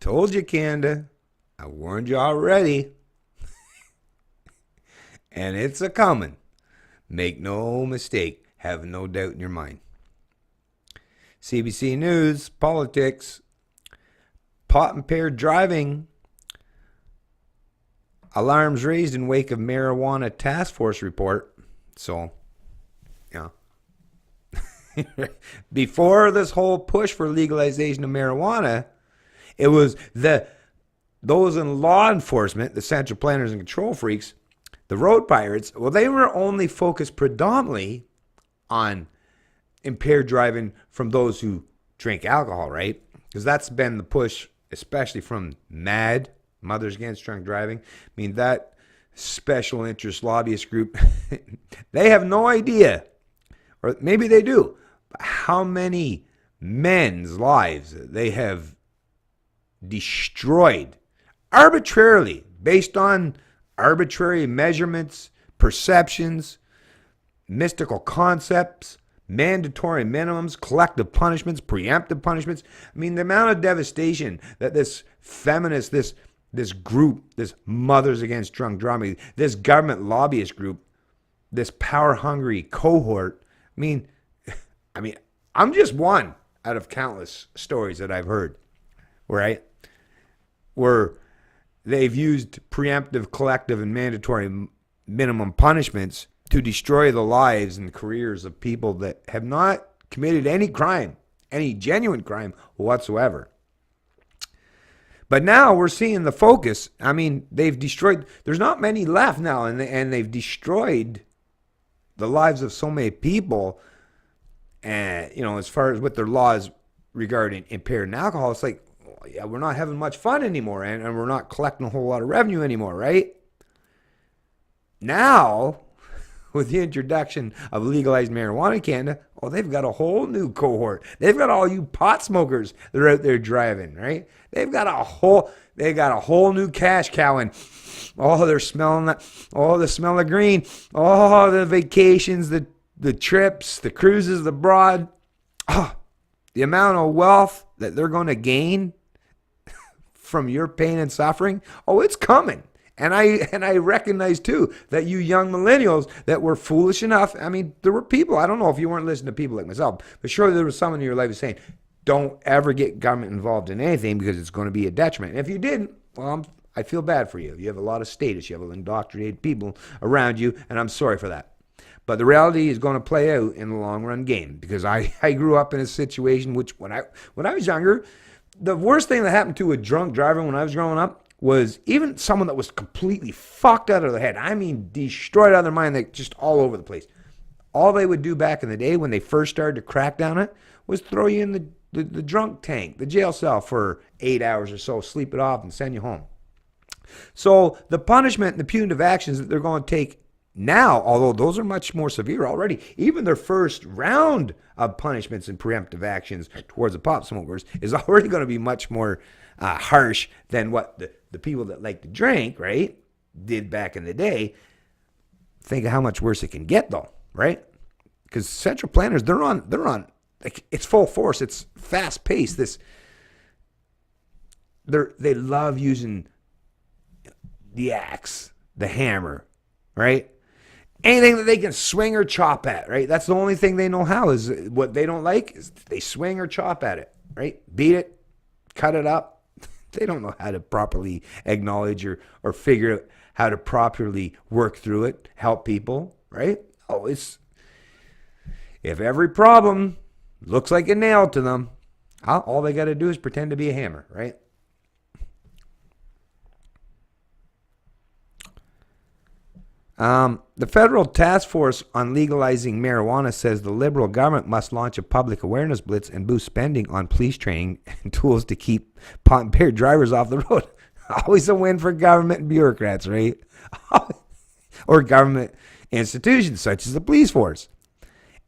Told you, Canada. I warned you already. And it's a coming. Make no mistake. Have no doubt in your mind. CBC News, politics. Pot impaired driving. Alarms raised in wake of marijuana task force report. So, yeah. Before this whole push for legalization of marijuana, it was those in law enforcement, the central planners and control freaks, the road pirates, well, they were only focused predominantly on impaired driving from those who drink alcohol, right? Because that's been the push, especially from MADD, Mothers Against Drunk Driving. I mean, that special interest lobbyist group, they have no idea, or maybe they do, how many men's lives they have destroyed arbitrarily based on arbitrary measurements, perceptions, mystical concepts, mandatory minimums, collective punishments, preemptive punishments. I mean, the amount of devastation that this feminist, this group, this Mothers Against Drunk Driving, this government lobbyist group, this power-hungry cohort, I mean, I'm just one out of countless stories that I've heard, right? Where they've used preemptive, collective, and mandatory minimum punishments to destroy the lives and careers of people that have not committed any crime, any genuine crime whatsoever. But now we're seeing the focus. I mean, they've destroyed, there's not many left now, and they've destroyed the lives of so many people. And, you know, as far as what their laws regarding impaired alcohol, it's like, yeah, we're not having much fun anymore, and we're not collecting a whole lot of revenue anymore, right? Now, with the introduction of legalized marijuana in Canada, they've got a whole new cohort. They've got all you pot smokers that are out there driving, right? They've got a whole new cash cow, and they're smelling that, the smell of green, the vacations, the trips, the cruises, the broad, the amount of wealth that they're going to gain from your pain and suffering, it's coming. And I recognize, too, that you young millennials that were foolish enough, I mean, there were people, I don't know if you weren't listening to people like myself, but surely there was someone in your life who's saying, don't ever get government involved in anything because it's going to be a detriment. And if you didn't, well, I feel bad for you. You have a lot of status. You have indoctrinated people around you, and I'm sorry for that. But the reality is going to play out in the long run game, because I grew up in a situation which when I was younger, the worst thing that happened to a drunk driver when I was growing up was even someone that was completely fucked out of their head. I mean, destroyed out of their mind, like just all over the place. All they would do back in the day when they first started to crack down it was throw you in the drunk tank, the jail cell for 8 hours or so, sleep it off, and send you home. So the punishment and the punitive actions that they're going to take now, although those are much more severe already, even their first round of punishments and preemptive actions towards the pot smokers is already going to be much more harsh than what the people that like to drink, right, did back in the day. Think of how much worse it can get, though, right? Because central planners, they're on, like, it's full force. It's fast paced. They love using the axe, the hammer, right? Anything that they can swing or chop at, right? That's the only thing they know how. Is what they don't like is they swing or chop at it, right? Beat it, cut it up. They don't know how to properly acknowledge or figure out how to properly work through it, help people, right? If every problem looks like a nail to them, all they got to do is pretend to be a hammer, right? The federal task force on legalizing marijuana says the Liberal government must launch a public awareness blitz and boost spending on police training and tools to keep pot-impaired drivers off the road. Always a win for government and bureaucrats, right? Or government institutions such as the police force.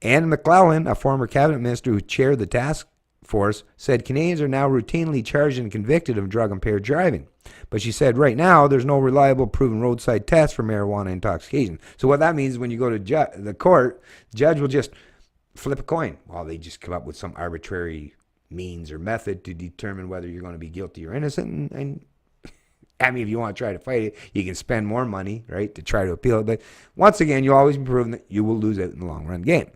Anne McClellan, a former cabinet minister who chaired the task force, said Canadians are now routinely charged and convicted of drug-impaired driving. But she said right now there's no reliable proven roadside test for marijuana intoxication. So what that means is when you go to the court, the judge will just flip a coin. Well, they just come up with some arbitrary means or method to determine whether you're going to be guilty or innocent. And I mean, if you want to try to fight it, you can spend more money, right, to try to appeal it. But once again, you'll always be proven that you will lose out in the long run game.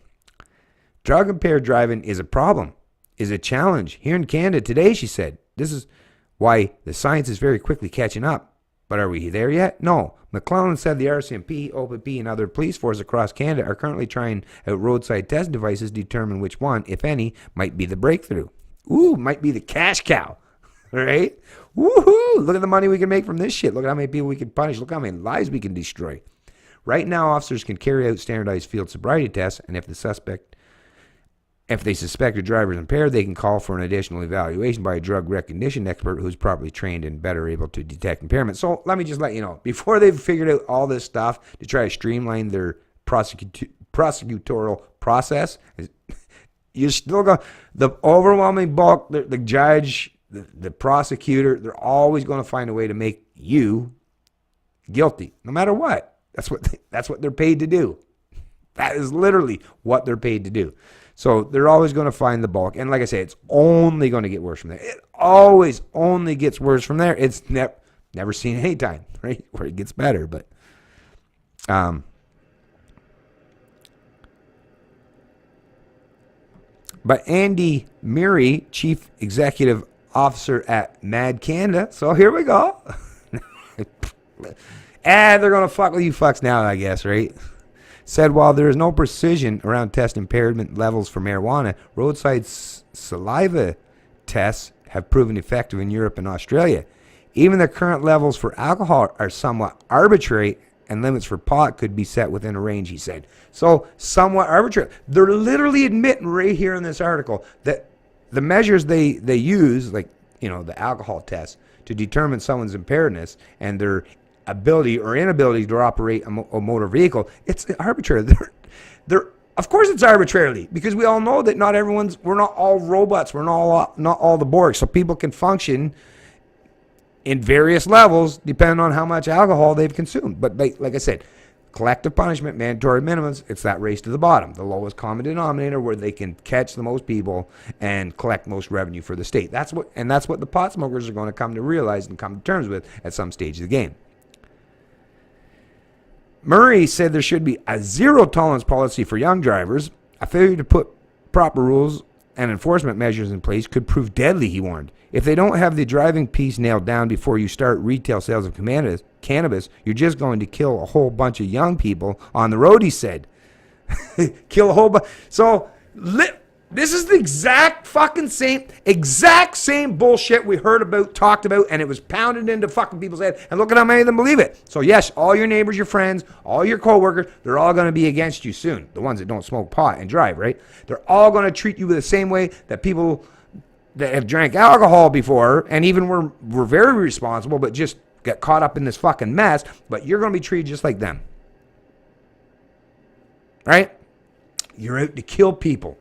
Drug impaired driving is a problem, is a challenge. Here in Canada today, she said, this is why the science is very quickly catching up. But are we there yet? No. McClellan said the RCMP, OPP, and other police forces across Canada are currently trying out roadside test devices to determine which one, if any, might be the breakthrough. Ooh, might be the cash cow, right? Woohoo! Look at the money we can make from this shit. Look at how many people we can punish. Look how many lives we can destroy. Right now, officers can carry out standardized field sobriety tests, and if they suspect a driver is impaired, they can call for an additional evaluation by a drug recognition expert who's properly trained and better able to detect impairment. So let me just let you know, before they've figured out all this stuff to try to streamline their prosecutorial process, you're still going, the overwhelming bulk, the judge, the prosecutor, they're always going to find a way to make you guilty, no matter what. That's what they're paid to do. That is literally what they're paid to do. So they're always going to find the bulk. And like I say, it's only going to get worse from there. It always only gets worse from there. It's never seen any time, right, where it gets better. But Andy Murray, Chief Executive Officer at MADD Canada. So here we go. They're going to fuck with you fucks now, I guess, right? Said while there is no precision around test impairment levels for marijuana, roadside saliva tests have proven effective in Europe and Australia. Even the current levels for alcohol are somewhat arbitrary, and limits for pot could be set within a range, he said. So, somewhat arbitrary. They're literally admitting right here in this article that the measures they use, like, the alcohol test, to determine someone's impairedness and their ability or inability to operate a motor vehicle, it's arbitrary. They're of course it's arbitrarily, because we all know that we're not all robots, we're not all the Borg, so people can function in various levels depending on how much alcohol they've consumed. But like I said, collective punishment, mandatory minimums, it's that race to the bottom, the lowest common denominator where they can catch the most people and collect most revenue for the state. That's what the pot smokers are going to come to realize and come to terms with at some stage of the game. Murray said there should be a zero-tolerance policy for young drivers. A failure to put proper rules and enforcement measures in place could prove deadly, he warned. If they don't have the driving piece nailed down before you start retail sales of cannabis, you're just going to kill a whole bunch of young people on the road, he said. Kill a whole bunch. So, this is the exact same bullshit we heard about, talked about, and it was pounded into fucking people's head. And look at how many of them believe it. So yes, all your neighbors, your friends, all your coworkers, they're all going to be against you soon. The ones that don't smoke pot and drive, right? They're all going to treat you the same way that people that have drank alcohol before and even were very responsible, but just got caught up in this fucking mess. But you're going to be treated just like them, right? You're out to kill people.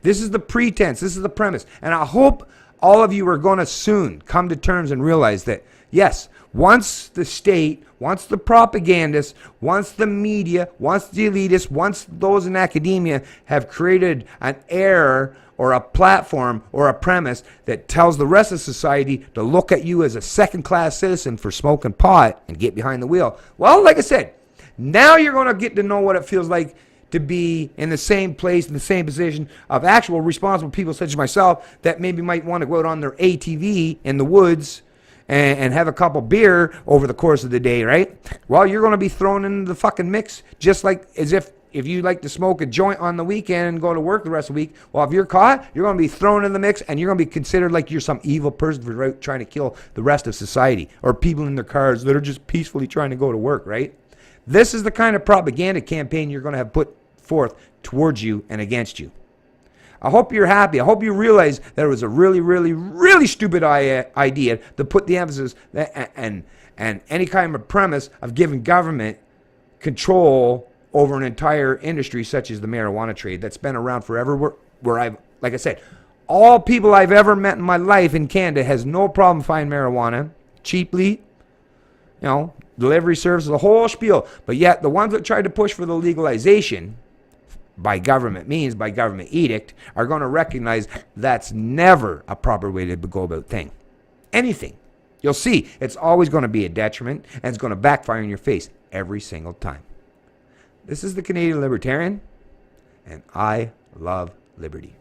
This is the pretense. This is the premise. And I hope all of you are going to soon come to terms and realize that, yes, once the state, once the propagandists, once the media, once the elitists, once those in academia have created an error or a platform or a premise that tells the rest of society to look at you as a second-class citizen for smoking pot and get behind the wheel. Well, like I said, now you're going to get to know what it feels like to be in the same place, in the same position of actual responsible people such as myself that maybe might want to go out on their ATV in the woods and have a couple beer over the course of the day, right? Well, you're going to be thrown into the fucking mix just like as if you like to smoke a joint on the weekend and go to work the rest of the week. Well, if you're caught, you're going to be thrown in the mix and you're going to be considered like you're some evil person for trying to kill the rest of society or people in their cars that are just peacefully trying to go to work, right? This is the kind of propaganda campaign you're going to have put forth towards you and against you. I hope you're happy. I hope you realize that it was a really, really, really stupid idea to put the emphasis and any kind of premise of giving government control over an entire industry such as the marijuana trade that's been around forever. Where I've, like I said, all people I've ever met in my life in Canada has no problem finding marijuana cheaply, delivery services, the whole spiel. But yet the ones that tried to push for the legalization by government means, by government edict, are going to recognize that's never a proper way to go about thing. Anything. You'll see it's always going to be a detriment, and it's going to backfire in your face every single time. This is the Canadian Libertarian, and I love liberty.